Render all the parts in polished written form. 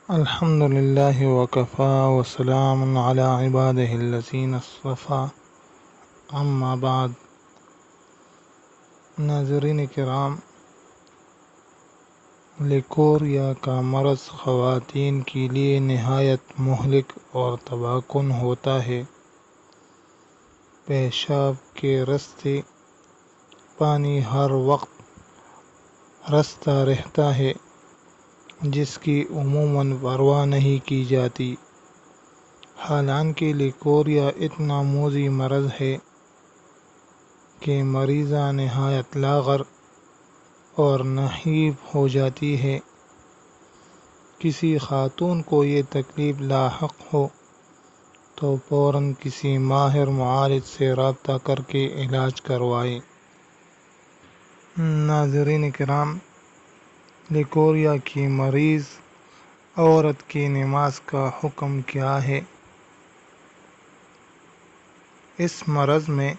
الحمد للہ وکفا وسلام علی عبادہ الذین اصطفیٰ اما بعد۔ ناظرین کرام، لیکوریا کا مرض خواتین کے لیے نہایت مہلک اور تباہ کن ہوتا ہے۔ پیشاب کے راستے پانی ہر وقت رستا رہتا ہے، جس کی عموماً پرواہ نہیں کی جاتی۔ حالانکہ لیکوریا اتنا موذی مرض ہے کہ مریضہ نہایت لاغر اور نحیف ہو جاتی ہے۔ کسی خاتون کو یہ تکلیف لاحق ہو تو فوراً کسی ماہر معالج سے رابطہ کر کے علاج کروائے۔ ناظرین کرام، لیکوریا کی مریض عورت کی نماز کا حکم کیا ہے؟ اس مرض میں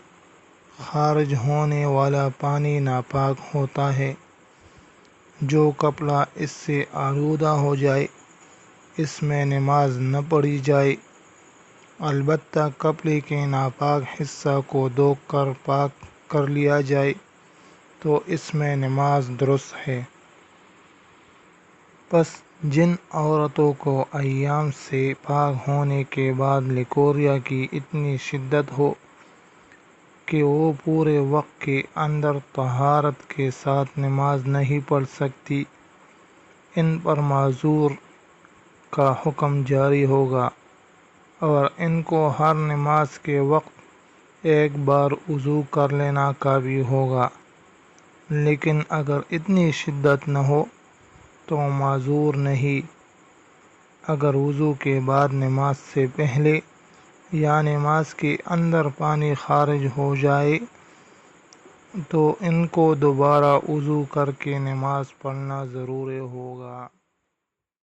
خارج ہونے والا پانی ناپاک ہوتا ہے۔ جو کپڑا اس سے آلودہ ہو جائے، اس میں نماز نہ پڑھی جائے، البتہ کپڑے کے ناپاک حصہ کو دھو کر پاک کر لیا جائے تو اس میں نماز درست ہے۔ پس جن عورتوں کو ایام سے پاک ہونے کے بعد لیکوریا کی اتنی شدت ہو کہ وہ پورے وقت کے اندر طہارت کے ساتھ نماز نہیں پڑھ سکتی، ان پر معذور کا حکم جاری ہوگا اور ان کو ہر نماز کے وقت ایک بار وضو کر لینا کافی ہوگا۔ لیکن اگر اتنی شدت نہ ہو تو معذور نہیں۔ اگر وضو کے بعد نماز سے پہلے یا نماز کے اندر پانی خارج ہو جائے تو ان کو دوبارہ وضو کر کے نماز پڑھنا ضروری ہوگا۔